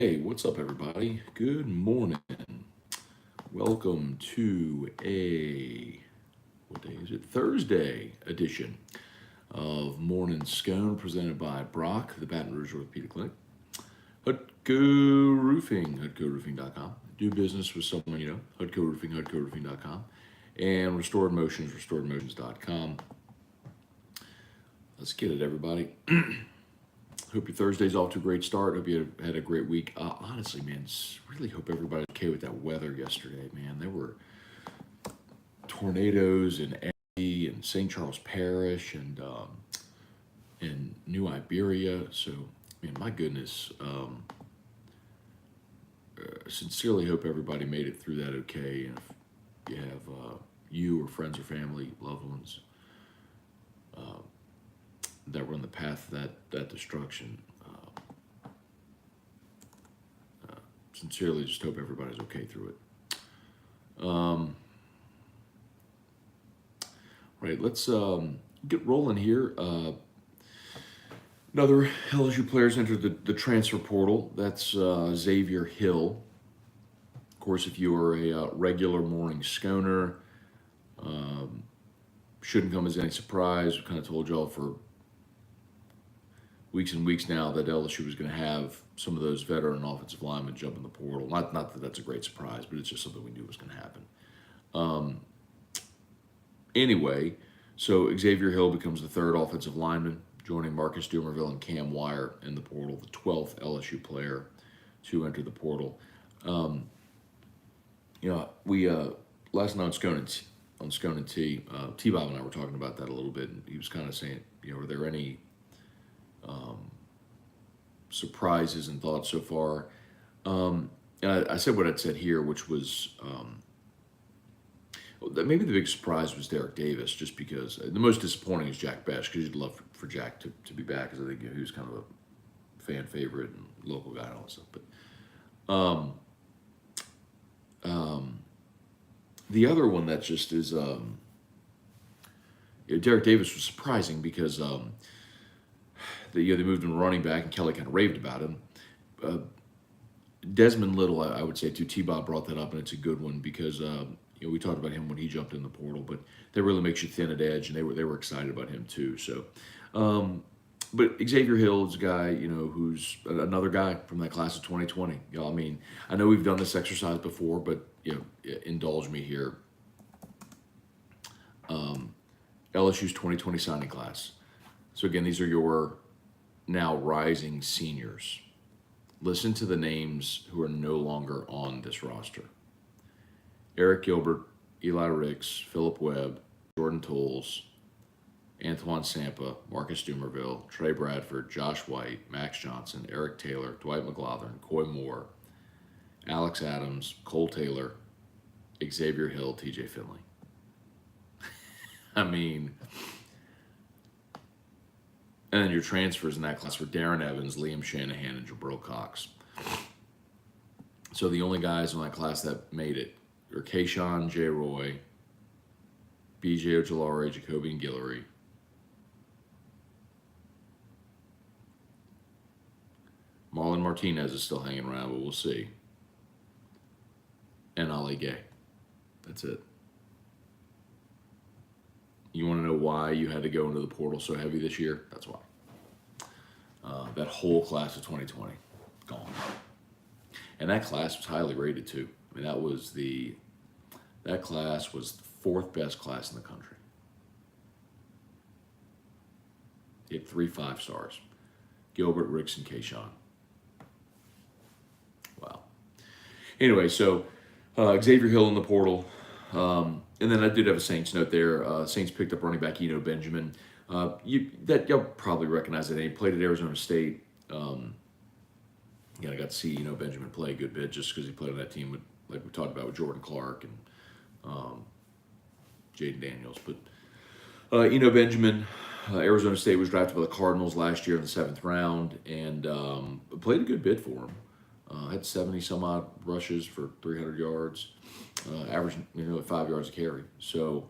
Hey, what's up, everybody? Good morning. Welcome to what day is it? Thursday edition of Morning Scone presented by Brock, the Baton Rouge Orthopedic Clinic. Hutco Roofing, HutcoRoofing.com. Do business with someone you know, Hutco Roofing, HutcoRoofing.com. And Restored Motions, RestoredMotions.com. Let's get it, everybody. Hope your Thursday's off to a great start. Hope you had a great week. Honestly, man, really hope everybody's okay with that weather yesterday, man. There were tornadoes in Eddie and St. Charles Parish and New Iberia. So, man, my goodness. Sincerely hope everybody made it through that okay. And if you have you or friends or family, loved ones that were on the path of that destruction, sincerely just hope everybody's okay through it. Right, let's get rolling here. Another LSU players entered the transfer portal. That's Xavier Hill. Of course, if you are a regular morning Sconer, shouldn't come as any surprise. We kind of told y'all for weeks and weeks now that LSU was going to have some of those veteran offensive linemen jump in the portal. Not that that's a great surprise, but it's just something we knew was going to happen. Anyway, so Xavier Hill becomes the third offensive lineman, joining Marcus Dumerville and Cam Wire in the portal, the 12th LSU player to enter the portal. We last night on Scone and T-Bob and I were talking about that a little bit, and he was kind of saying, are there any surprises and thoughts so far? And I said what I'd said here, which was maybe the big surprise was Derek Davis, just because the most disappointing is Jack Besh, because you'd love for Jack to be back, because I think he was kind of a fan favorite and local guy and all that stuff. But the other one that just is Derek Davis was surprising because they moved him to running back, and Kelly kind of raved about him. Desmond Little, I would say too. T-Bob brought that up, and it's a good one because we talked about him when he jumped in the portal, but that really makes you thin at edge, and they were excited about him too. So, but Xavier Hill is a guy who's another guy from that class of 2020. I mean, I know we've done this exercise before, but indulge me here. LSU's 2020 signing class. So again, these are your now rising seniors. Listen to the names who are no longer on this roster: Eric Gilbert, Eli Ricks, Philip Webb, Jordan Tools, Antoine Sampa, Marcus Dumerville, Trey Bradford, Josh White, Max Johnson, Eric Taylor, Dwight McLaughlin, Coy Moore, Alex Adams, Cole Taylor, Xavier Hill, TJ Finley. I mean, and then your transfers in that class were Darren Evans, Liam Shanahan, and Jabril Cox. So the only guys in that class that made it are Kayshawn J. Roy, BJ Ojolari, Jacoby and Guillory, Marlon Martinez is still hanging around, but we'll see, and Ali Gay. That's it. You want to know why you had to go into the portal so heavy this year? That's why. That whole class of 2020, gone. And that class was highly rated too. I mean, that class was the fourth best class in the country. He had 3 5-stars. Gilbert, Ricks, and Kayshawn. Wow. Anyway, so Xavier Hill in the portal. And then I did have a Saints note there. Saints picked up running back Eno Benjamin. You'll probably recognize that name. Played at Arizona State. I got to see Eno Benjamin play a good bit just because he played on that team with, like we talked about, with Jordan Clark and Jaden Daniels. But Eno Benjamin, Arizona State was drafted by the Cardinals last year in the 7th round, and played a good bit for him. Had 70 some odd rushes for 300 yards, averaging 5 yards a carry. So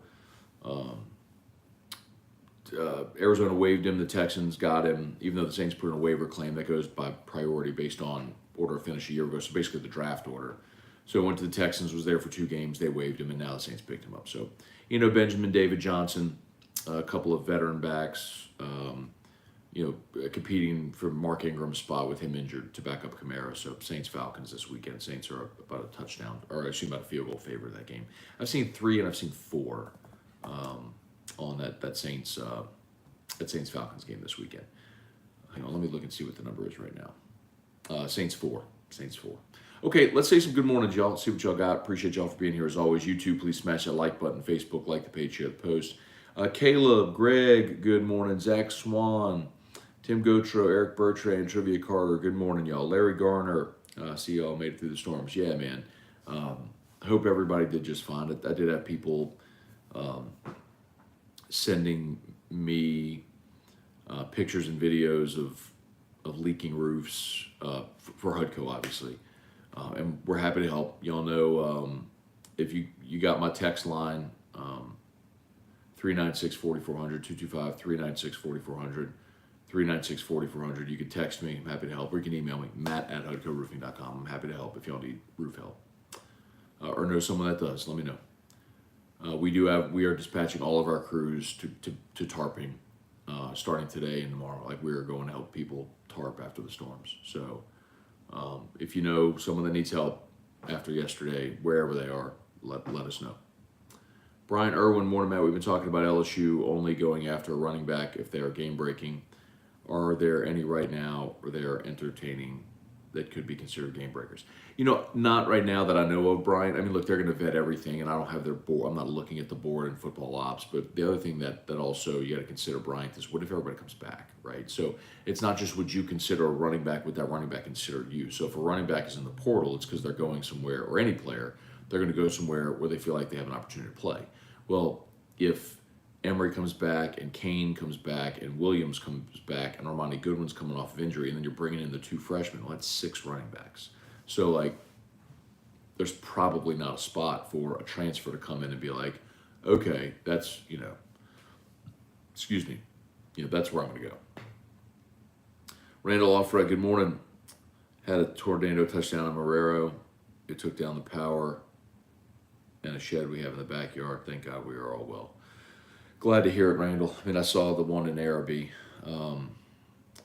Arizona waived him. The Texans got him, even though the Saints put in a waiver claim that goes by priority based on order of finish a year ago, so basically the draft order. So I went to the Texans, was there for 2 games, they waived him, and now the Saints picked him up. So, Benjamin David Johnson, a couple of veteran backs, competing for Mark Ingram's spot with him injured to back up Kamara. So Saints Falcons this weekend. Saints are about a touchdown, or actually about a field goal favor of that game. I've seen 3 and I've seen 4 on that Saints Falcons game this weekend. Hang on, let me look and see what the number is right now. Saints 4. Okay, let's say some good morning, y'all. See what y'all got. Appreciate y'all for being here as always. You too, please smash that like button. Facebook, like the page, share the post. Caleb, Greg, good morning. Zach Swan, Tim Gotro, Eric Bertrand, Trivia Carter, good morning, y'all. Larry Garner, see y'all made it through the storms. Yeah, man. I hope everybody did just fine. I did have people sending me pictures and videos of leaking roofs for HUDCO, obviously. And we're happy to help. Y'all know if you got my text line, 396-4400, 225-396-4400, 396-4400. You can text me. I'm happy to help. Or you can email me, matt@hudcoroofing.com. I'm happy to help if y'all need roof help. Or know someone that does. Let me know. We are dispatching all of our crews to tarping starting today and tomorrow. Like, we are going to help people tarp after the storms. So if you know someone that needs help after yesterday, wherever they are, let us know. Brian Irwin, morning, Matt. We've been talking about LSU only going after a running back if they are game breaking. Are there any right now, or they are entertaining that could be considered game breakers? Not right now that I know of, Brian. I mean, look, they're going to vet everything, and I don't have their board. I'm not looking at the board in football ops. But the other thing that also you got to consider, Brian, is what if everybody comes back, right? So it's not just would you consider a running back, would that running back consider you? So if a running back is in the portal, it's because they're going somewhere, or any player, they're going to go somewhere where they feel like they have an opportunity to play. Well, if Emery comes back and Kane comes back and Williams comes back and Armani Goodwin's coming off of injury, and then you're bringing in the 2 freshmen, well, that's 6 running backs. So, there's probably not a spot for a transfer to come in and be like, okay, that's, that's where I'm going to go. Randall Offred, good morning. Had a tornado touchdown on Marrero. It took down the power and a shed we have in the backyard. Thank God we are all well. Glad to hear it, Randall. I mean, I saw the one in Araby. I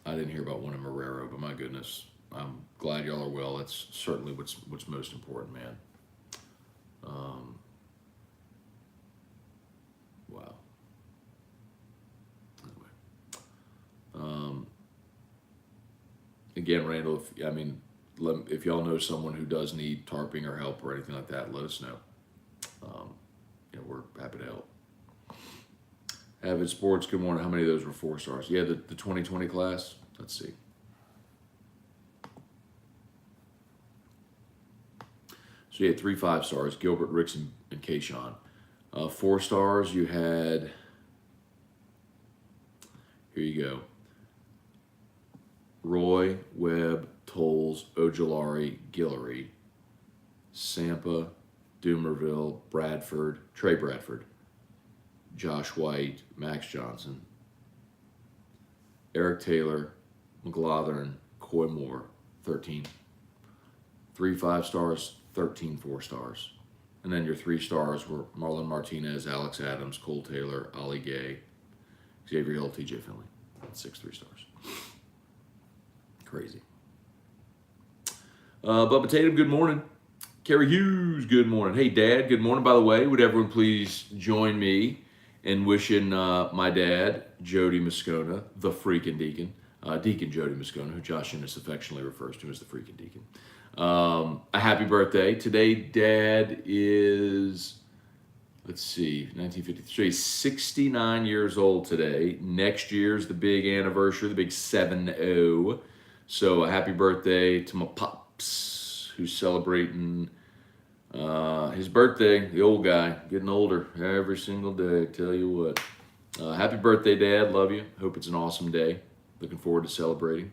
didn't hear about one in Marrero, but my goodness, I'm glad y'all are well. That's certainly what's most important, man. Wow. Anyway. Again, Randall, if y'all know someone who does need tarping or help or anything like that, let us know. We're happy to help. Avid Sports, good morning. How many of those were 4 stars? Yeah, the 2020 class. Let's see. So you had 3 5-stars, Gilbert, Ricks, and Kayshawn. 4 stars, you had, here you go, Roy, Webb, Tolles, Ojolari, Guillory, Sampa, Doomerville, Bradford, Trey Bradford, Josh White, Max Johnson, Eric Taylor, McLaughlin, Coy Moore, 13. 3 5-stars, 13 4-stars. And then your 3 stars were Marlon Martinez, Alex Adams, Cole Taylor, Ollie Gay, Xavier Hill, TJ Finley. That's 6 3-stars. Crazy. Bubba Tatum, good morning. Kerry Hughes, good morning. Hey, Dad, good morning. By the way, would everyone please join me in wishing my dad, Jody Moscona, the freaking deacon, Deacon Jody Moscona, who Josh Innes affectionately refers to as the freaking deacon, a happy birthday. Today, Dad is, 1953. He's 69 years old today. Next year's the big anniversary, the big 7-0. So a happy birthday to my pops, who's celebrating his birthday, the old guy, getting older every single day, tell you what. Happy birthday, Dad. Love you. Hope it's an awesome day. Looking forward to celebrating.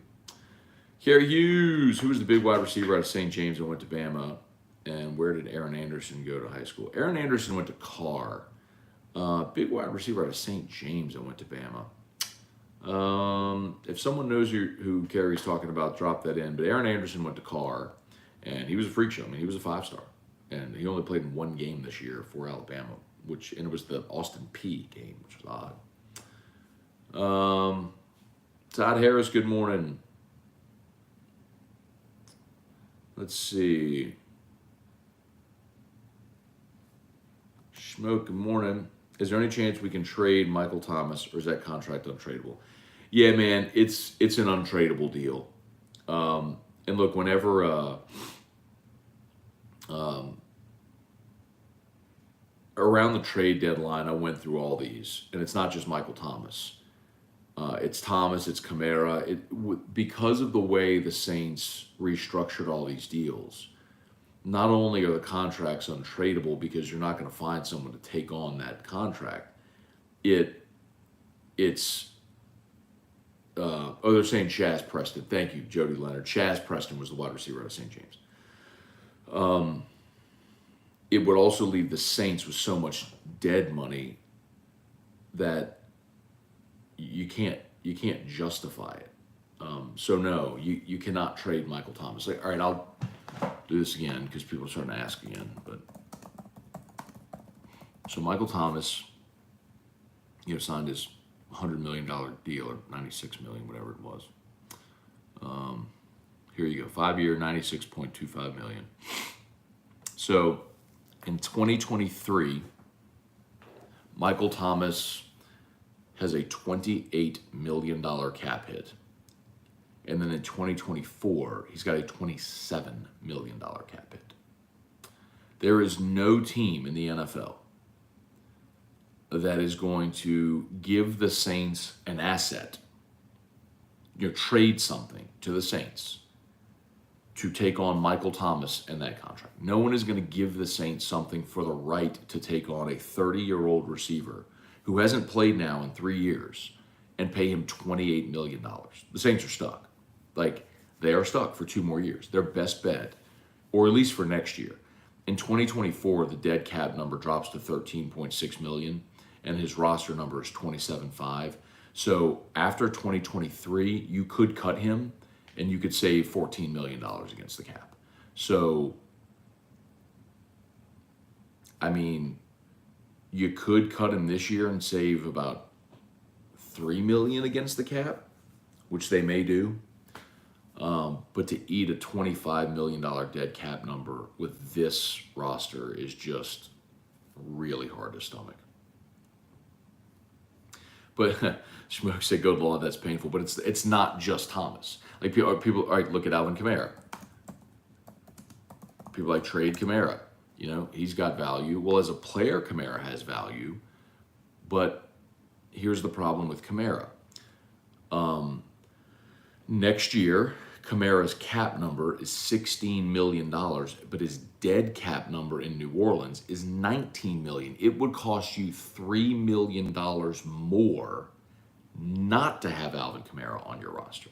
Kerry Hughes, who was the big wide receiver out of St. James and went to Bama. And where did Aaron Anderson go to high school? Aaron Anderson went to Carr. Big wide receiver out of St. James and went to Bama. If someone knows who Kerry's talking about, drop that in. But Aaron Anderson went to Carr, and he was a freak show. I mean, he was a 5-star, and he only played in one game this year for Alabama, and it was the Austin P game, which was odd. Todd Harris, good morning. Let's see. Smoke, good morning. Is there any chance we can trade Michael Thomas, or is that contract untradeable? Yeah, man, it's an untradeable deal. And look, whenever around the trade deadline, I went through all these, and it's not just Michael Thomas. It's Thomas, it's Kamara. Because of the way the Saints restructured all these deals, not only are the contracts untradeable because you're not going to find someone to take on that contract, it's they're saying Chaz Preston. Thank you, Jody Leonard. Chaz Preston was the wide receiver out of St. James. It would also leave the Saints with so much dead money that you can't justify it. So no, you cannot trade Michael Thomas. All right, I'll do this again because people are starting to ask again. But so Michael Thomas, signed his $100 million deal, or $96 million, whatever it was. Here you go, 5-year, $96.25 million. So in 2023, Michael Thomas has a $28 million cap hit. And then in 2024, he's got a $27 million cap hit. There is no team in the NFL that is going to give the Saints an asset, trade something to the Saints to take on Michael Thomas and that contract. No one is going to give the Saints something for the right to take on a 30-year-old receiver who hasn't played now in 3 years and pay him $28 million. The Saints are stuck. They are stuck for 2 more years. Their best bet, or at least for next year. In 2024, the dead cap number drops to $13.6 million, and his roster number is $27.5. So after 2023, you could cut him, and you could save $14 million against the cap. So, I mean, you could cut him this year and save about $3 million against the cap, which they may do. But to eat a $25 million dead cap number with this roster is just really hard to stomach. But Schmoke said, "Go to law, that's painful." But it's not just Thomas. People, all right, look at Alvin Kamara. People trade Kamara. He's got value. Well, as a player, Kamara has value. But here's the problem with Kamara. Next year, Kamara's cap number is $16 million, but his dead cap number in New Orleans is $19 million. It would cost you $3 million more not to have Alvin Kamara on your roster.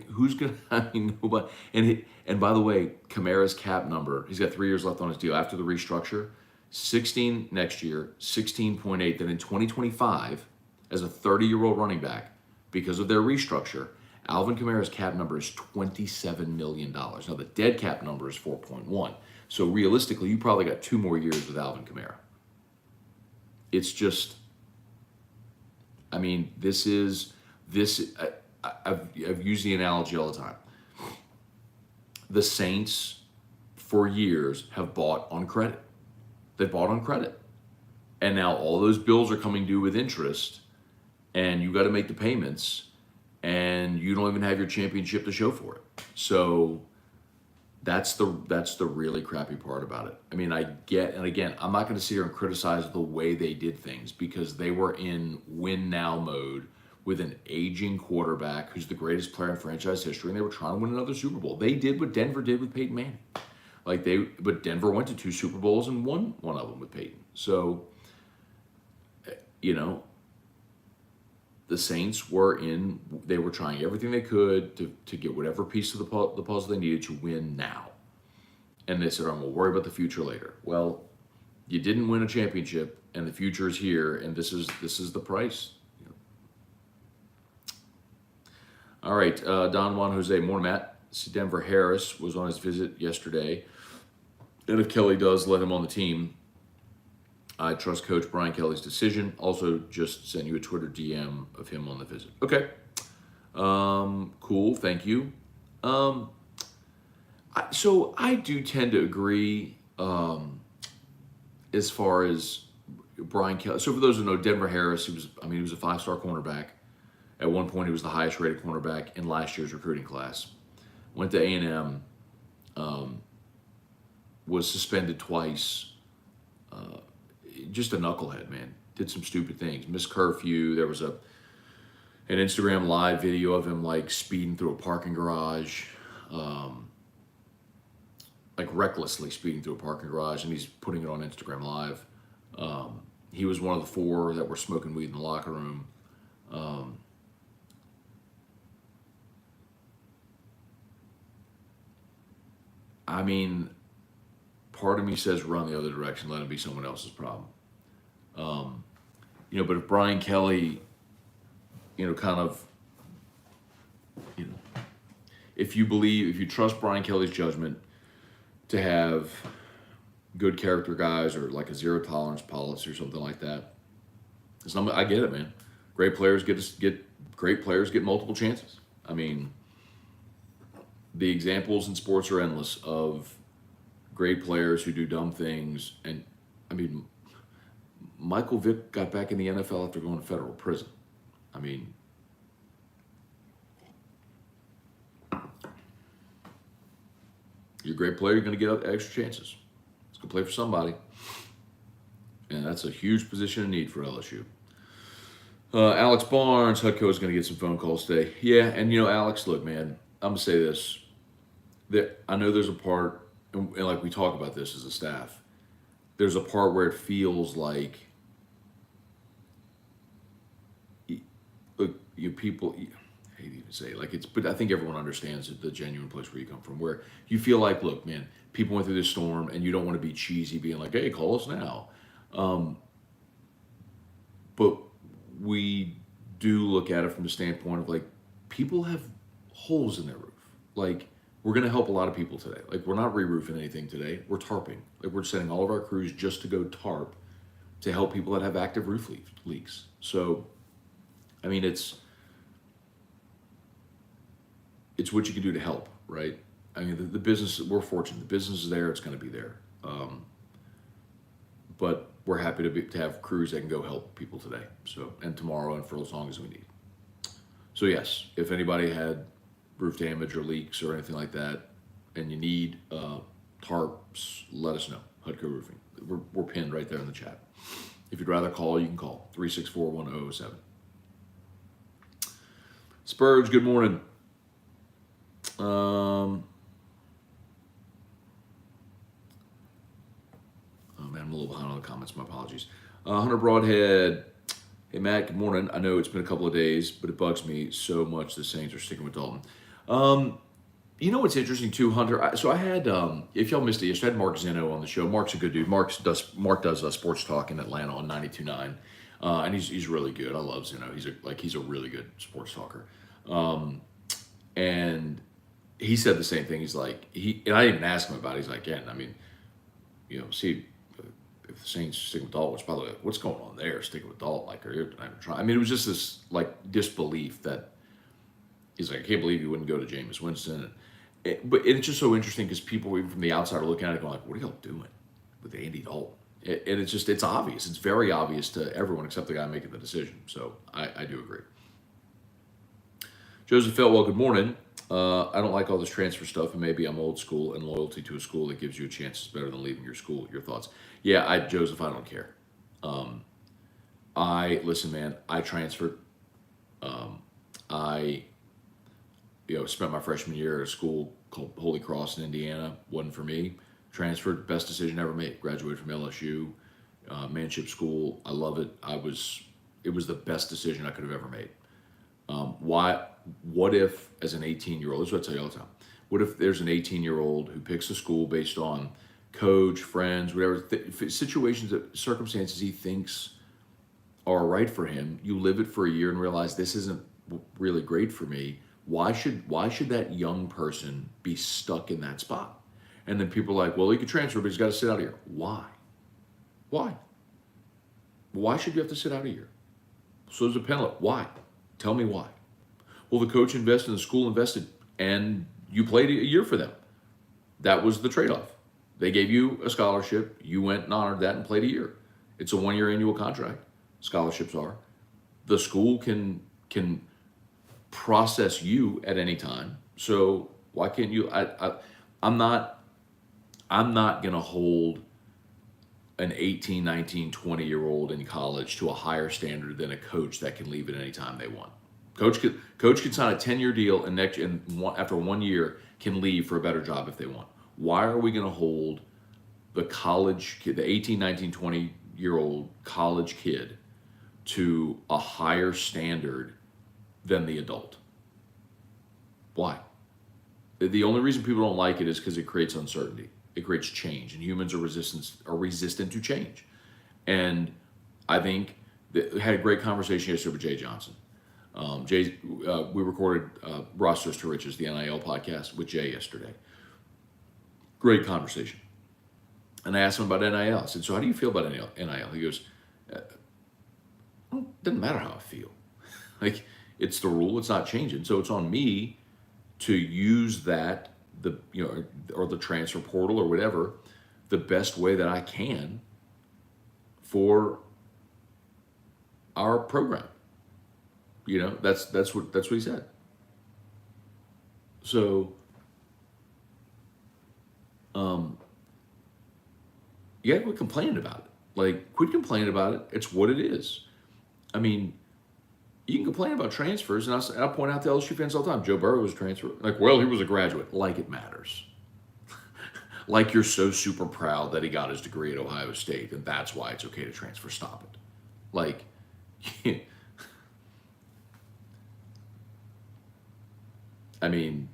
Who's going to, nobody. And by the way, Kamara's cap number, he's got 3 years left on his deal after the restructure, 16 next year, 16.8. Then in 2025, as a 30-year-old running back, because of their restructure, Alvin Kamara's cap number is $27 million. Now, the dead cap number is 4.1. So realistically, you probably got 2 more years with Alvin Kamara. It's just, I've used the analogy all the time. The Saints, for years, have bought on credit. They've bought on credit. And now all those bills are coming due with interest, and you got to make the payments, and you don't even have your championship to show for it. So that's the really crappy part about it. I get, and again, I'm not going to sit here and criticize the way they did things because they were in win now mode with an aging quarterback who's the greatest player in franchise history, and they were trying to win another Super Bowl. They did what Denver did with Peyton Manning. But Denver went to 2 Super Bowls and won one of them with Peyton. So, the Saints they were trying everything they could to get whatever piece of the puzzle they needed to win now. And they said, "I'm going to worry about the future later." Well, you didn't win a championship, and the future is here, and this is the price. All right, Don Juan Jose, morning, Matt. See, Denver Harris was on his visit yesterday, and if Kelly does let him on the team, I trust Coach Brian Kelly's decision. Also, just sent you a Twitter DM of him on the visit. Okay, cool, thank you. So I do tend to agree as far as Brian Kelly. So for those who know, Denver Harris, he was a 5-star cornerback. At one point, he was the highest rated cornerback in last year's recruiting class. Went to A&M, was suspended twice. Just a knucklehead, man. Did some stupid things. Missed curfew. There was an Instagram live video of him like speeding through a parking garage, like recklessly speeding through a parking garage, and he's putting it on Instagram live. He was one of the 4 that were smoking weed in the locker room. I mean, part of me says run the other direction, let it be someone else's problem. But if Brian Kelly, kind of, if you trust Brian Kelly's judgment to have good character guys or like a zero tolerance policy or something like that, I get it, man. Great players get multiple chances. I mean, the examples in sports are endless of great players who do dumb things. And I mean, Michael Vick got back in the NFL after going to federal prison. I mean, you're a great player, you're going to get extra chances. It's going to play for somebody. And that's a huge position of need for LSU. Alex Barnes, Hutko is going to get some phone calls today. Yeah, and Alex, look, man, I'm going to say this. I know there's a part, and like we talk about this as a staff, there's a part where it feels like, look, people, I hate to even say it, like but I think everyone understands the genuine place where you come from, where you feel like, look, man, people went through this storm, and you don't want to be cheesy, being like, hey, call us now. But we do look at it from the standpoint of like, people have holes in their roof. Like, we're going to help a lot of people today. Like, we're not re-roofing anything today. We're tarping. Like, we're sending all of our crews just to go tarp to help people that have active roof leaks. So, I mean, it's what you can do to help, right? I mean, the business, we're fortunate. The business is there. It's going to be there. But we're happy to have crews that can go help people today. So, and tomorrow, and for as long as we need. So yes, if anybody had roof damage or leaks or anything like that, and you need tarps, let us know. Hutco Roofing. We're pinned right there in the chat. If you'd rather call, you can call 364-1007. Spurge, good morning. Oh man, I'm a little behind on the comments. My apologies. Hunter Broadhead. Hey Matt, good morning. I know it's been a couple of days, but it bugs me so much the Saints are sticking with Dalton. What's interesting too, Hunter? So I had, if y'all missed it yesterday, I had Mark Zeno on the show. Mark's a good dude. Mark does sports talk in Atlanta on 92.9, and he's really good. I love Zeno. He's a really good sports talker. And he said the same thing. He's like, and I didn't even ask him about it. He's like, yeah, I mean, see, if the Saints stick with Dalton, which by the way, what's going on there? Sticking with Dalton, like, are you trying? I mean, it was just this like disbelief that he's like, I can't believe you wouldn't go to Jameis Winston. But it's just so interesting because people even from the outside are looking at it going like, what are y'all doing with Andy Dalton? And it's obvious. It's very obvious to everyone except the guy making the decision. So I do agree. Joseph Feltwell, good morning. I don't like all this transfer stuff, and maybe I'm old school, and loyalty to a school that gives you a chance is better than leaving your school. Your thoughts? Yeah, Joseph, I don't care. Listen, man, I transferred. I spent my freshman year at a school called Holy Cross in Indiana. Wasn't for me. Transferred, best decision ever made. Graduated from LSU, manship school. I love it. It was the best decision I could have ever made. What if, as an 18-year-old, this is what I tell you all the time, what if there's an 18-year-old who picks a school based on coach, friends, whatever, situations, circumstances he thinks are right for him, you live it for a year and realize this isn't really great for me. Why should that young person be stuck in that spot? And then people are like, well, he could transfer, but he's got to sit out a year. Why? Why? Why should you have to sit out a year? So there's a penalty. Why? Tell me why. Well, the coach invested, the school invested, and you played a year for them. That was the trade-off. They gave you a scholarship. You went and honored that and played a year. It's a 1-year annual contract. Scholarships are. The school can process you at any time. So why can't you? I'm not going to hold an 18, 19, 20-year-old in college to a higher standard than a coach that can leave at any time they want. Coach could sign a 10-year deal and after 1 year can leave for a better job if they want. Why are we going to hold the college kid, the 18, 19, 20-year-old college kid, to a higher standard than the adult? Why? The only reason people don't like it is because it creates uncertainty. It creates change, and humans are resistant to change. And I think we had a great conversation yesterday with Jay Johnson. We recorded Rosters to Riches, the NIL podcast, with Jay yesterday. Great conversation. And I asked him about NIL. I said, so how do you feel about NIL? He goes, doesn't matter how I feel. Like, it's the rule, it's not changing. So it's on me to use that, or the transfer portal or whatever, the best way that I can for our program. That's what he said. So, you gotta quit complaining about it. Like, quit complaining about it. It's what it is. I mean, you can complain about transfers, and I point out to LSU fans all the time. Joe Burrow was transferred. Like, well, he was a graduate. Like it matters. Like you're so super proud that he got his degree at Ohio State, and that's why it's okay to transfer. Stop it. Like, I mean,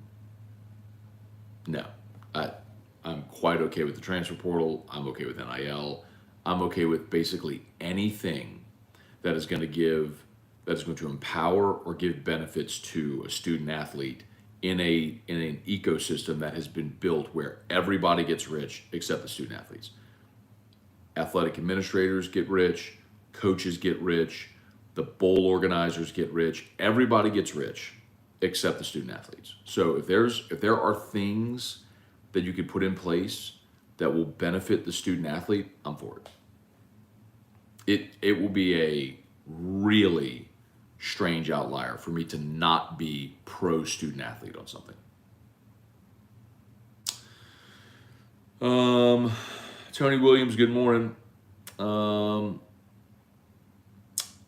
no. I'm quite okay with the transfer portal. I'm okay with NIL. I'm okay with basically anything that is going to empower or give benefits to a student athlete in an ecosystem that has been built where everybody gets rich except the student athletes. Athletic administrators get rich, coaches get rich, the bowl organizers get rich, everybody gets rich except the student athletes. So if there are things that you could put in place that will benefit the student athlete, I'm for it. It will be a really strange outlier for me to not be pro student athlete on something. Tony Williams, good morning.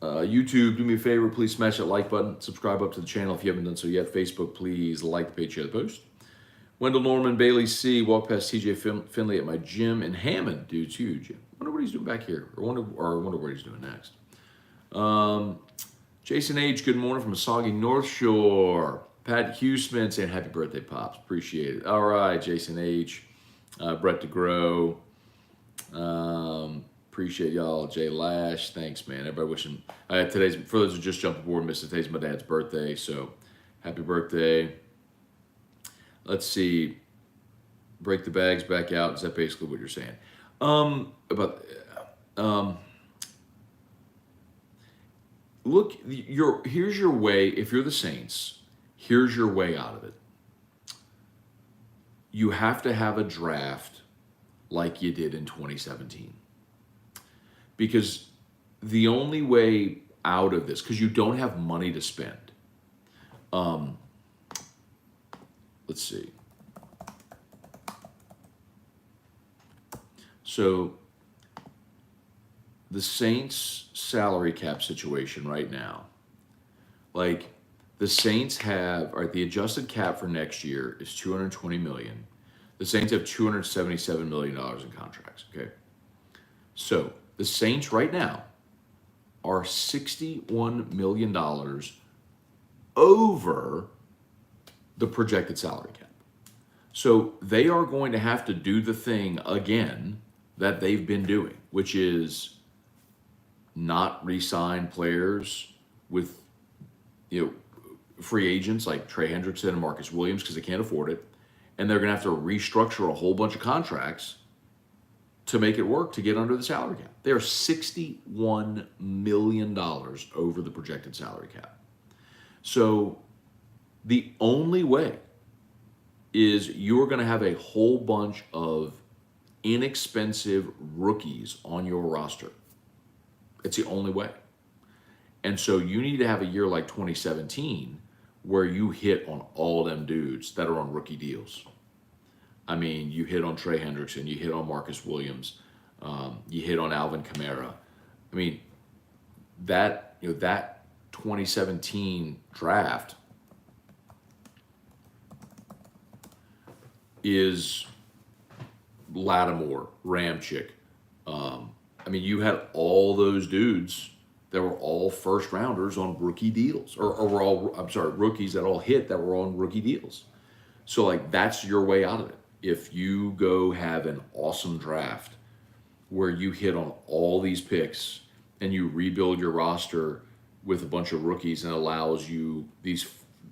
YouTube, do me a favor, please smash that like button, subscribe up to the channel if you haven't done so yet. Facebook, please like the page, share the post. Wendell Norman, Bailey C, walk past TJ Finley at my gym in Hammond. Dude's huge. Wonder what he's doing back here, or wonder what he's doing next. Jason H, good morning from a soggy North Shore. Pat Huseman saying happy birthday, Pops. Appreciate it. All right, Jason H. Brett DeGrow. Appreciate y'all. Jay Lash, thanks, man. Everybody wishing. For those who just jumped aboard, missed it. Today's my dad's birthday, so happy birthday. Let's see. Break the bags back out. Is that basically what you're saying? Look, here's your way. If you're the Saints, here's your way out of it. You have to have a draft like you did in 2017. Because the only way out of this, because you don't have money to spend. Let's see. So the Saints salary cap situation right now, like the Saints have, the adjusted cap for next year is $220 million. The Saints have $277 million in contracts, okay? So the Saints right now are $61 million over the projected salary cap. So they are going to have to do the thing again that they've been doing, which is not re-sign players with, free agents like Trey Hendrickson and Marcus Williams because they can't afford it. And they're going to have to restructure a whole bunch of contracts to make it work to get under the salary cap. They are $61 million over the projected salary cap. So the only way is you're going to have a whole bunch of inexpensive rookies on your roster. It's the only way. And so you need to have a year like 2017 where you hit on all them dudes that are on rookie deals. I mean, you hit on Trey Hendrickson, you hit on Marcus Williams, you hit on Alvin Kamara. I mean, that 2017 draft is Lattimore, Ramchick. I mean, you had all those dudes that were all first rounders on rookie deals, or were all, I'm sorry, rookies that all hit that were on rookie deals. So like that's your way out of it. If you go have an awesome draft where you hit on all these picks and you rebuild your roster with a bunch of rookies and allows you these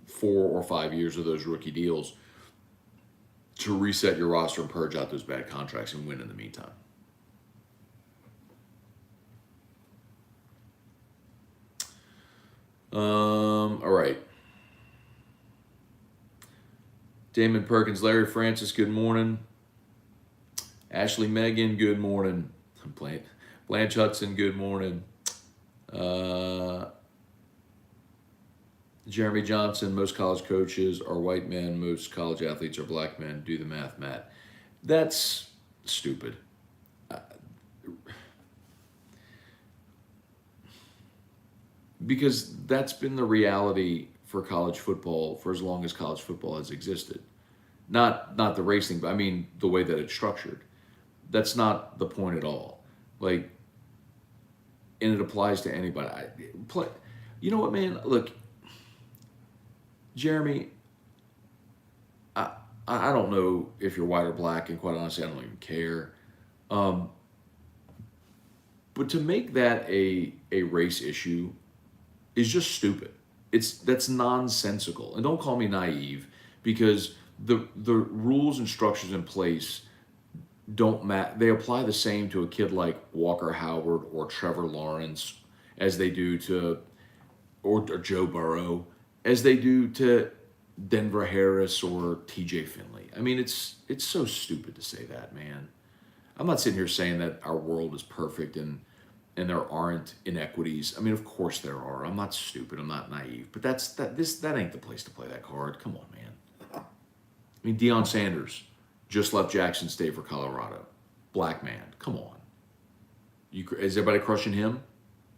4 or 5 years of those rookie deals to reset your roster and purge out those bad contracts and win in the meantime. All right. Damon Perkins, Larry Francis, good morning. Ashley Megan, good morning. Blanche Hudson, good morning. Jeremy Johnson, most college coaches are white men, most college athletes are black men. Do the math, Matt. That's stupid. Because that's been the reality for college football for as long as college football has existed. Not the race thing, but I mean the way that it's structured. That's not the point at all. Like, and it applies to anybody. You know what, man? Look, Jeremy, I don't know if you're white or black, and quite honestly, I don't even care. But to make that a race issue is just stupid. That's nonsensical. And don't call me naive, because the rules and structures in place don't matter. They apply the same to a kid like Walker Howard or Trevor Lawrence as they do to or Joe Burrow as they do to Denver Harris or TJ Finley. I mean, it's so stupid to say that, man. I'm not sitting here saying that our world is perfect and there aren't inequities. I mean, of course there are. I'm not stupid. I'm not naive. But that ain't the place to play that card. Come on, man. I mean, Deion Sanders just left Jackson State for Colorado. Black man. Come on. Is everybody crushing him?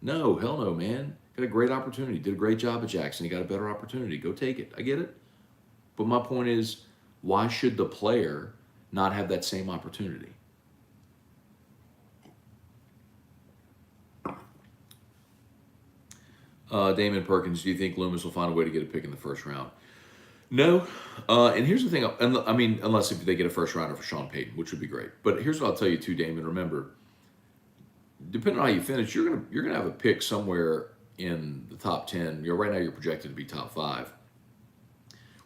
No, hell no, man. Got a great opportunity. Did a great job at Jackson. He got a better opportunity. Go take it. I get it. But my point is, why should the player not have that same opportunity? Damon Perkins, do you think Loomis will find a way to get a pick in the first round? No. And here's the thing. I mean, unless if they get a first rounder for Sean Payton, which would be great. But here's what I'll tell you too, Damon. Remember, depending on how you finish, you're gonna have a pick somewhere in the top 10. Right now you're projected to be top 5,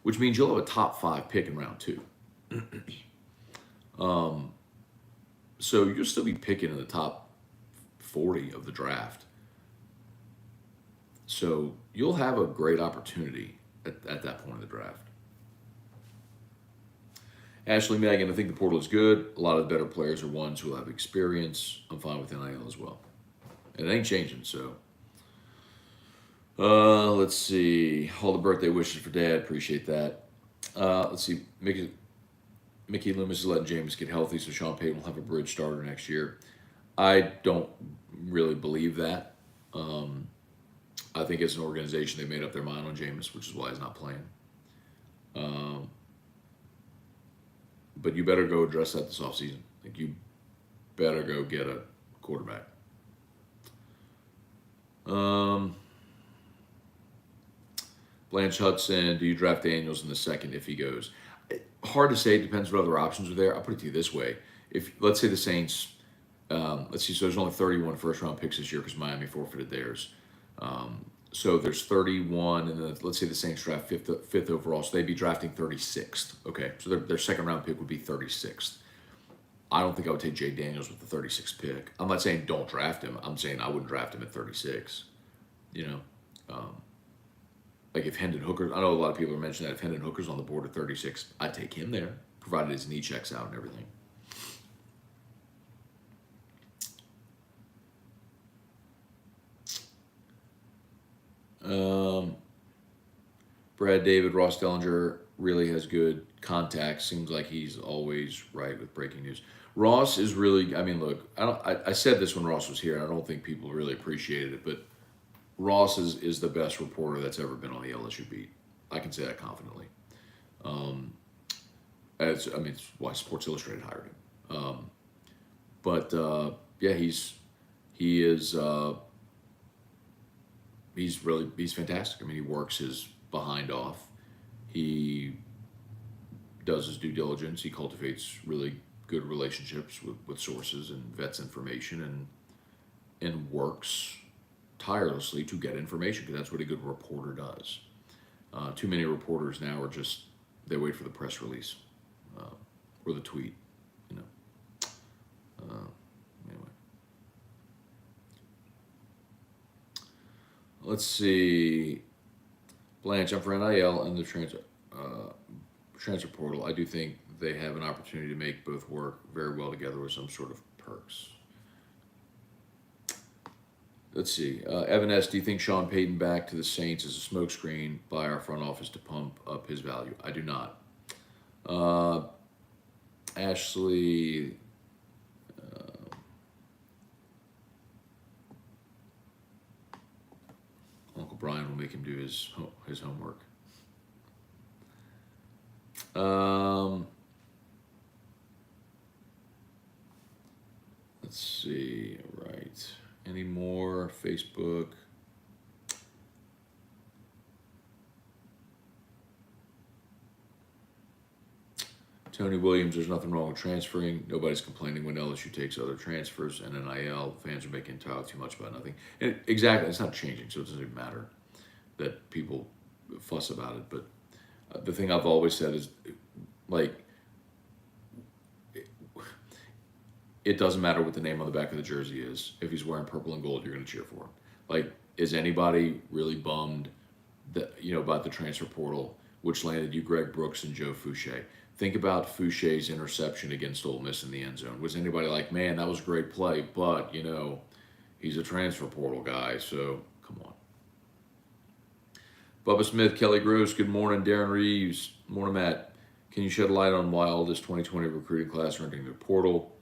which means you'll have a top 5 pick in round 2. So you'll still be picking in the top 40 of the draft. So you'll have a great opportunity at that point of the draft. Ashley Megan, I think the portal is good. A lot of the better players are ones who will have experience. I'm fine with NIL as well. And it ain't changing, so. Let's see. All the birthday wishes for Dad. Appreciate that. Let's see. Mickey Loomis is letting James get healthy, so Sean Payton will have a bridge starter next year. I don't really believe that. I think as an organization, they made up their mind on Jameis, which is why he's not playing. But you better go address that this offseason. Like, you better go get a quarterback. Blanche Hudson, do you draft Daniels in the second if he goes? Hard to say. It depends what other options are there. I'll put it to you this way. If, let's say the Saints, so there's only 31 first-round picks this year because Miami forfeited theirs. So there's 31, and then let's say the Saints draft fifth overall, so they'd be drafting 36th. Okay, so their second round pick would be 36th. I don't think I would take Jay Daniels with the 36th pick. I'm not saying don't draft him. I'm saying I wouldn't draft him at 36. You know, like if Hendon Hooker, I know a lot of people are mentioning that if Hendon Hooker's on the board at 36, I'd take him there, provided his knee checks out and everything. Brad David, Ross Dellinger really has good contacts. Seems like he's always right with breaking news. Ross is really, I mean, look, I said this when Ross was here, and I don't think people really appreciated it, but Ross is the best reporter that's ever been on the LSU beat. I can say that confidently. It's why Sports Illustrated hired him. Yeah, he's fantastic. I mean, he works his behind off. He does his due diligence. He cultivates really good relationships with sources and vets information and works tirelessly to get information, because that's what a good reporter does. Too many reporters now are just, they wait for the press release or the tweet, you know. Anyway. Let's see. Blanche, I'm for NIL and the transfer portal. I do think they have an opportunity to make both work very well together with some sort of perks. Let's see. Evan S., do you think Sean Payton back to the Saints is a smokescreen by our front office to pump up his value? I do not. Ashley, Uncle Brian will make him do his homework. Let's see. Right. Any more? Facebook. Tony Williams, there's nothing wrong with transferring. Nobody's complaining when LSU takes other transfers and NIL. Fans are making entirely too much about nothing. And exactly, it's not changing, so it doesn't even matter that people fuss about it. But the thing I've always said is, like, it doesn't matter what the name on the back of the jersey is. If he's wearing purple and gold, you're going to cheer for him. Like, is anybody really bummed that, about the transfer portal, which landed you Greg Brooks and Joe Fouché? Think about Fouché's interception against Ole Miss in the end zone. Was anybody like, man, that was a great play, but, he's a transfer portal guy, so come on. Bubba Smith, Kelly Gross, good morning. Darren Reeves, morning, Matt. Can you shed light on why all this 2020 recruiting class are entering the portal?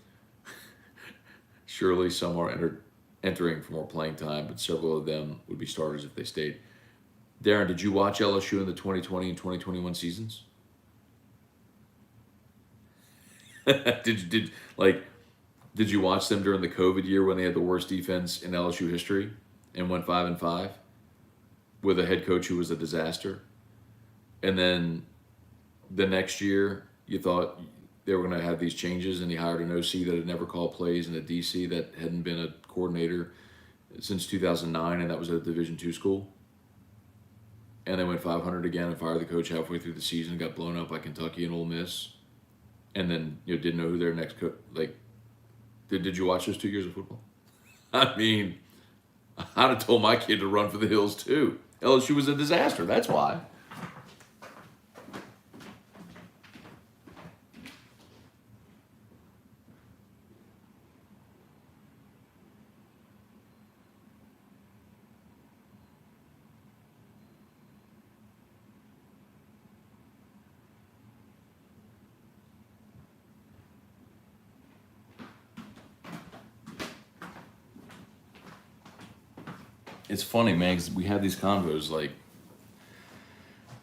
Surely some are entering for more playing time, but several of them would be starters if they stayed. Darren, did you watch LSU in the 2020 and 2021 seasons? Did you watch them during the COVID year when they had the worst defense in LSU history and went 5-5 with a head coach who was a disaster? And then the next year you thought they were going to have these changes, and he hired an OC that had never called plays and a DC that hadn't been a coordinator since 2009, and that was at a Division II school. And they went 500 again and fired the coach halfway through the season, got blown up by Kentucky and Ole Miss. And then didn't know who their next coach. Like, did you watch those 2 years of football? I mean, I'd have told my kid to run for the hills too. LSU was a disaster. That's why. It's funny, man, because we had these convos, like,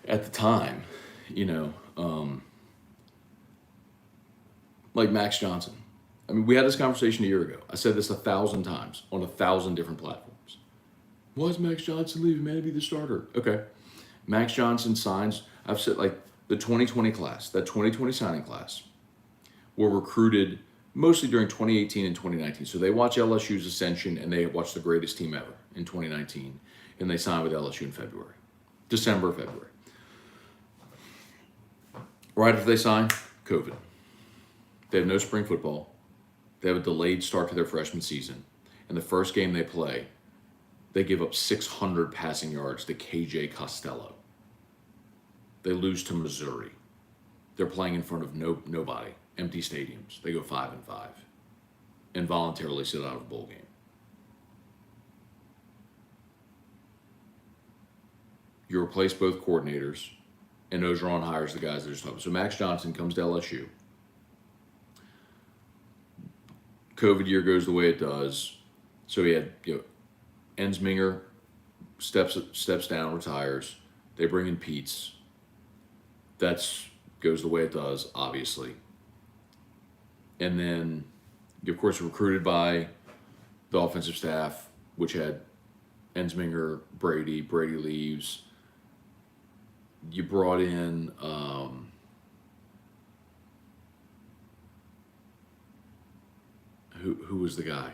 at the time, like Max Johnson. I mean, we had this conversation a year ago. I said this 1,000 times on 1,000 different platforms. Why is Max Johnson leaving, man, to be the starter? Okay. Max Johnson signs, I've said, like, the 2020 class, that 2020 signing class, were recruited mostly during 2018 and 2019. So they watch LSU's ascension, and they watch the greatest team ever in 2019. and they signed with LSU in December, February. Right after they signed, COVID. They have no spring football. They have a delayed start to their freshman season. And the first game they play, they give up 600 passing yards to KJ Costello. They lose to Missouri. They're playing in front of nobody, empty stadiums. They go 5-5 and voluntarily sit out of a bowl game. You replace both coordinators, and Ogeron hires the guys that are just talking. So Max Johnson comes to LSU. COVID year goes the way it does. So he had, Ensminger steps down, retires. They bring in Peets. That's goes the way it does, obviously. And then, you, of course, recruited by the offensive staff, which had Ensminger, Brady leaves. You brought in who was the guy?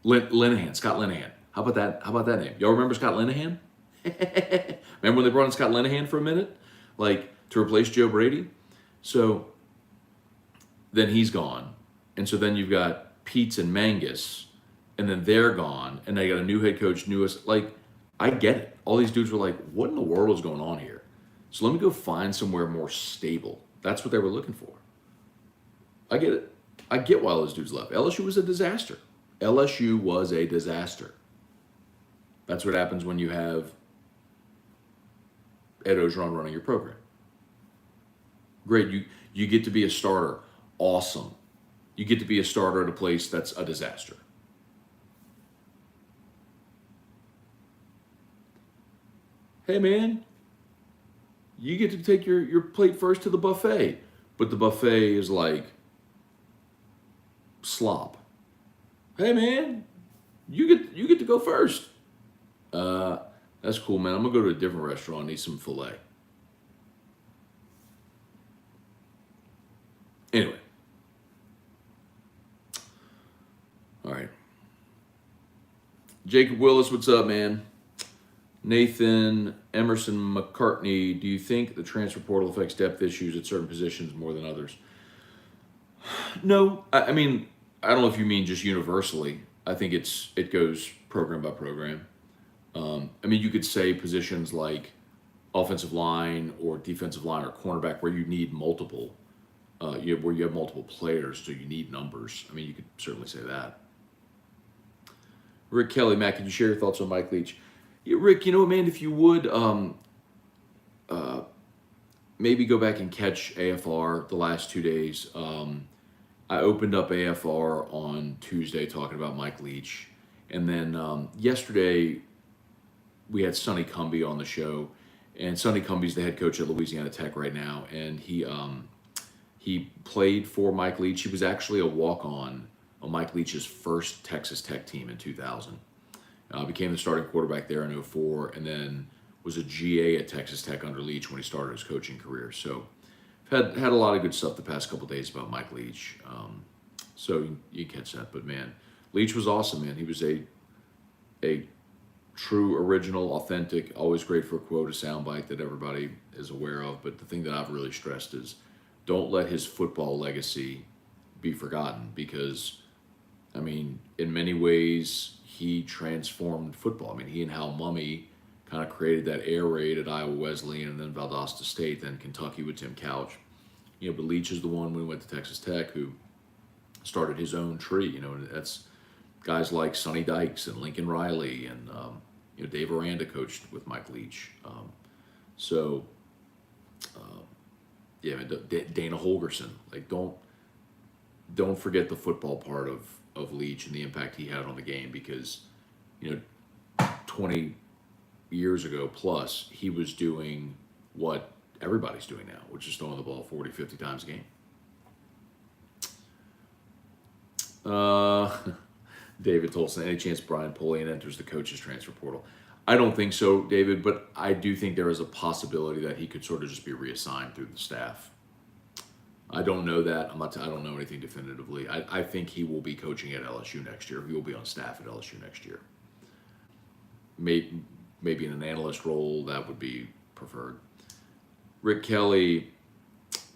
Linehan, Scott Linehan. How about that name? Y'all remember Scott Linehan? Remember when they brought in Scott Linehan for a minute? Like, to replace Joe Brady? So, then he's gone. And so then you've got Peets and Mangus, and then they're gone, and they got a new head coach, newest. Like, I get it. All these dudes were like, what in the world is going on here? So let me go find somewhere more stable. That's what they were looking for. I get it. I get why all those dudes left. LSU was a disaster. LSU was a disaster. That's what happens when you have Ed Ogeron running your program. Great, you get to be a starter. Awesome. You get to be a starter at a place that's a disaster. Hey man, you get to take your plate first to the buffet, but the buffet is like slop. Hey man, you get to go first. That's cool, man. I'm gonna go to a different restaurant and eat some filet. Anyway. All right. Jacob Willis, what's up, man? Nathan Emerson McCartney, do you think the transfer portal affects depth issues at certain positions more than others? No. I mean, I don't know if you mean just universally. I think it goes program by program. I mean, you could say positions like offensive line or defensive line or cornerback where you need multiple, where you have multiple players, so you need numbers. I mean, you could certainly say that. Rick Kelly, Matt, could you share your thoughts on Mike Leach? Yeah, Rick, you know what, man, if you would maybe go back and catch AFR the last 2 days. I opened up AFR on Tuesday talking about Mike Leach. And then yesterday we had Sonny Cumbie on the show. And Sonny Cumbie's the head coach at Louisiana Tech right now. And he played for Mike Leach. He was actually a walk-on Mike Leach's first Texas Tech team in 2000. Became the starting quarterback there in 2004, and then was a GA at Texas Tech under Leach when he started his coaching career. So had a lot of good stuff the past couple of days about Mike Leach. So you catch that. But, man, Leach was awesome, man. He was a true, original, authentic, always great for a quote, a soundbite that everybody is aware of. But the thing that I've really stressed is don't let his football legacy be forgotten because, I mean, in many ways, he transformed football. I mean, he and Hal Mummy kind of created that air raid at Iowa Wesleyan and then Valdosta State, then Kentucky with Tim Couch. But Leach is the one when he went to Texas Tech who started his own tree. And that's guys like Sonny Dykes and Lincoln Riley and, Dave Aranda coached with Mike Leach. Dana Holgerson. Like, don't forget the football part of Leach and the impact he had on the game because, 20 years ago plus, he was doing what everybody's doing now, which is throwing the ball 40, 50 times a game. David Tolson, any chance Brian Polian enters the coach's transfer portal? I don't think so, David, but I do think there is a possibility that he could sort of just be reassigned through the staff. I don't know that. I don't know anything definitively. I think he will be coaching at LSU next year. He will be on staff at LSU next year. Maybe in an analyst role, that would be preferred. Rick Kelly,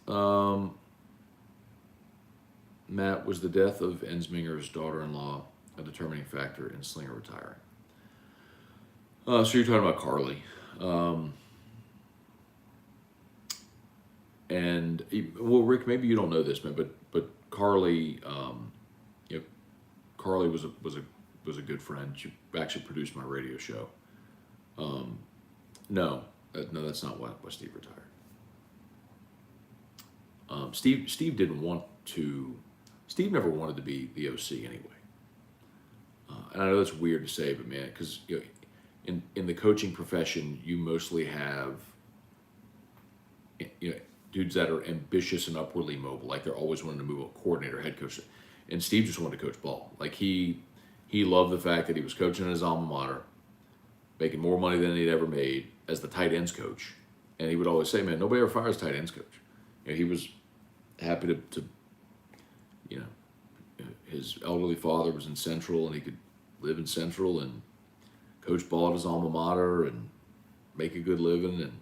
Matt, was the death of Ensminger's daughter-in-law a determining factor in Slinger retiring? So you're talking about Carly. And well, Rick, maybe you don't know this, man, but Carly, Carly was a good friend. She actually produced my radio show. No, that's not why Steve retired. Steve didn't want to. Steve never wanted to be the OC anyway. And I know that's weird to say, but man, because in the coaching profession, you mostly have dudes that are ambitious and upwardly mobile, like they're always wanting to move a coordinator, head coach. And Steve just wanted to coach ball. Like he loved the fact that he was coaching at his alma mater, making more money than he'd ever made as the tight ends coach. And he would always say, man, nobody ever fires tight ends coach. He was happy to his elderly father was in Central and he could live in Central and coach ball at his alma mater and make a good living. And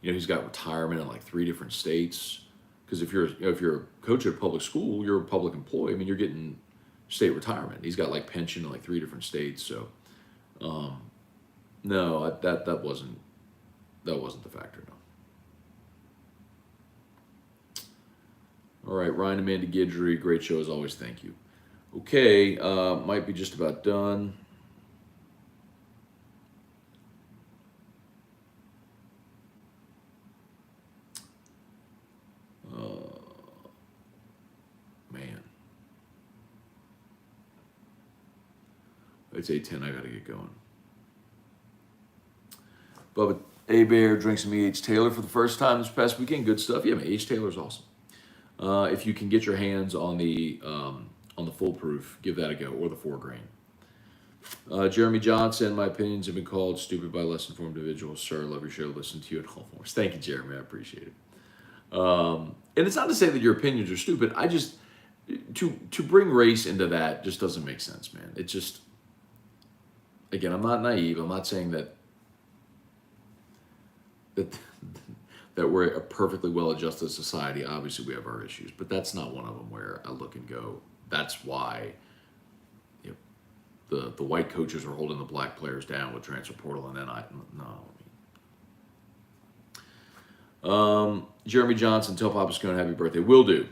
he's got retirement in like 3 different states. Because if you're a coach at a public school, you're a public employee. I mean, you're getting state retirement. He's got like pension in like 3 different states. So, no, that wasn't the factor. No. All right, Ryan, Amanda Guidry, great show as always. Thank you. Okay, might be just about done. Man. It's 8:10. I got to get going. Bubba A. Bear drinks some E.H. Taylor for the first time this past weekend. Good stuff. Yeah, man, E.H. Taylor's awesome. If you can get your hands on the foolproof, give that a go, or the 4 grain. Jeremy Johnson, my opinions have been called stupid by less informed individuals. Sir, love your show. Listen to you at all forms. Thank you, Jeremy. I appreciate it. And it's not to say that your opinions are stupid. I just to bring race into that just doesn't make sense, man. It just, again, I'm not naive. I'm not saying that we're a perfectly well-adjusted society. Obviously, we have our issues, but that's not one of them where I look and go, that's why the white coaches are holding the black players down with transfer portal, and then Jeremy Johnson, tell Papa Scone happy birthday. Will do.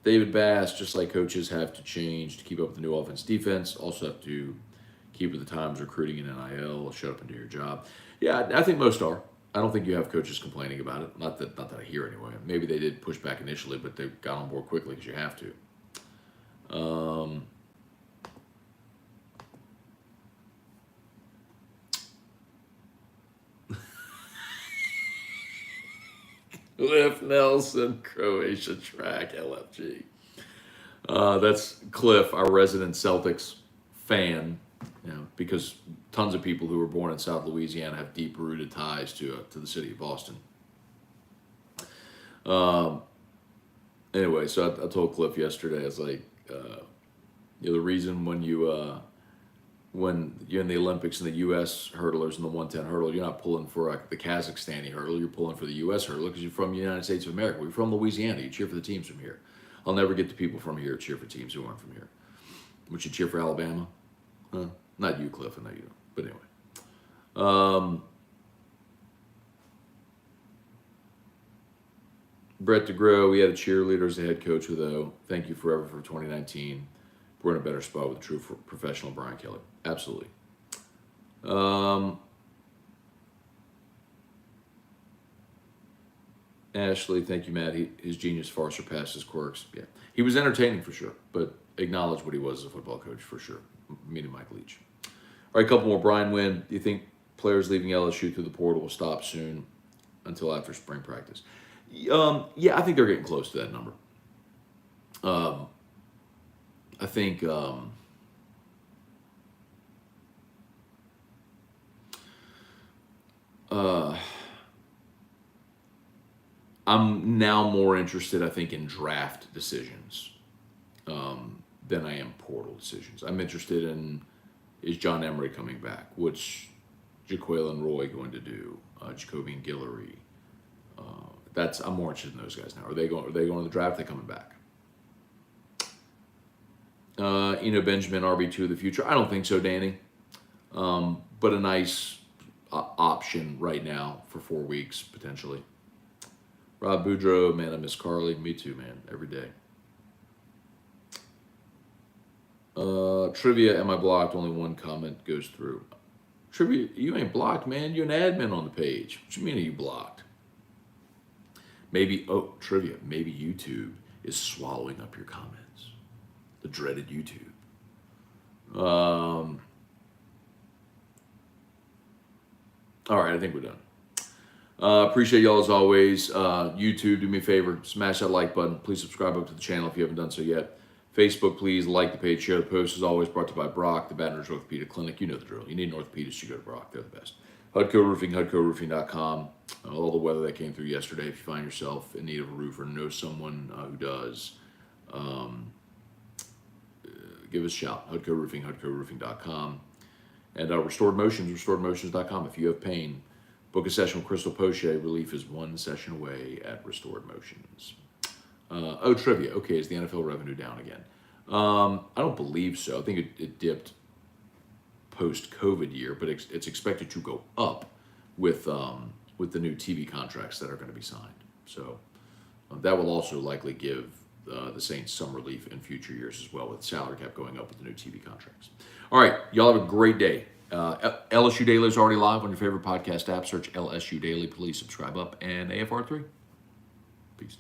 David Bass, just like coaches have to change to keep up with the new offense defense, also have to keep with the times recruiting in NIL, shut up and do your job. Yeah, I think most are. I don't think you have coaches complaining about it. Not that I hear anyway. Maybe they did push back initially, but they got on board quickly because you have to. Cliff Nelson, Croatia track, LFG. That's Cliff, our resident Celtics fan. Because tons of people who were born in South Louisiana have deep-rooted ties to the city of Boston. Anyway, so I told Cliff yesterday, I was like, the reason when you're in the Olympics and the U.S. hurdlers and the 110 hurdle, you're not pulling for the Kazakhstani hurdle, you're pulling for the U.S. hurdle because you're from the United States of America. We're from Louisiana. You cheer for the teams from here. I'll never get the people from here to cheer for teams who aren't from here. Would you cheer for Alabama? Huh? Not you, Cliff, I know you don't. But anyway. Brett DeGrow, we had a cheerleader as the head coach with O. Thank you forever for 2019. We're in a better spot with a true professional Brian Kelly. Absolutely. Ashley, thank you, Matt. His genius far surpassed his quirks. Yeah, he was entertaining for sure, but acknowledge what he was as a football coach for sure. Meaning Mike Leach. All right, a couple more. Brian Wynn, do you think players leaving LSU through the portal will stop soon until after spring practice? Yeah, I think they're getting close to that number. I think I'm now more interested, I think, in draft decisions than I am portal decisions. I'm interested in, is John Emery coming back? What's Jaquelin Roy going to do? Jacoby and Guillory. I'm more interested in those guys now. Are they going? Are they going to the draft? Are they coming back? Benjamin, RB2 of the future. I don't think so, Danny. But a nice option right now for 4 weeks potentially. Rob Boudreaux, man, I miss Carly. Me too, man. Every day. Trivia, am I blocked? Only one comment goes through. Trivia, you ain't blocked, man. You're an admin on the page. What you mean are you blocked? Maybe, trivia, maybe YouTube is swallowing up your comments. The dreaded YouTube. All right, I think we're done. Appreciate y'all as always. YouTube, do me a favor, smash that like button. Please subscribe up to the channel if you haven't done so yet. Facebook, please like the page, share the post. As always, brought to you by Brock, the Baton Rouge Orthopedic Clinic. You know the drill. You need an orthopedist, you go to Brock. They're the best. HUDCO Roofing, HUDCOroofing.com. All the weather that came through yesterday. If you find yourself in need of a roofer, know someone who does, give us a shout. HUDCO Roofing, HUDCOroofing.com. And Restored Motions, RestoredMotions.com. If you have pain, book a session with Crystal Poche. Relief is one session away at Restored Motions. Trivia. Okay, is the NFL revenue down again? I don't believe so. I think it dipped post-COVID year, but it's expected to go up with the new TV contracts that are going to be signed. So that will also likely give the Saints some relief in future years as well, with salary cap going up with the new TV contracts. All right, y'all have a great day. LSU Daily is already live on your favorite podcast app. Search LSU Daily. Please subscribe up, and AFR3. Peace.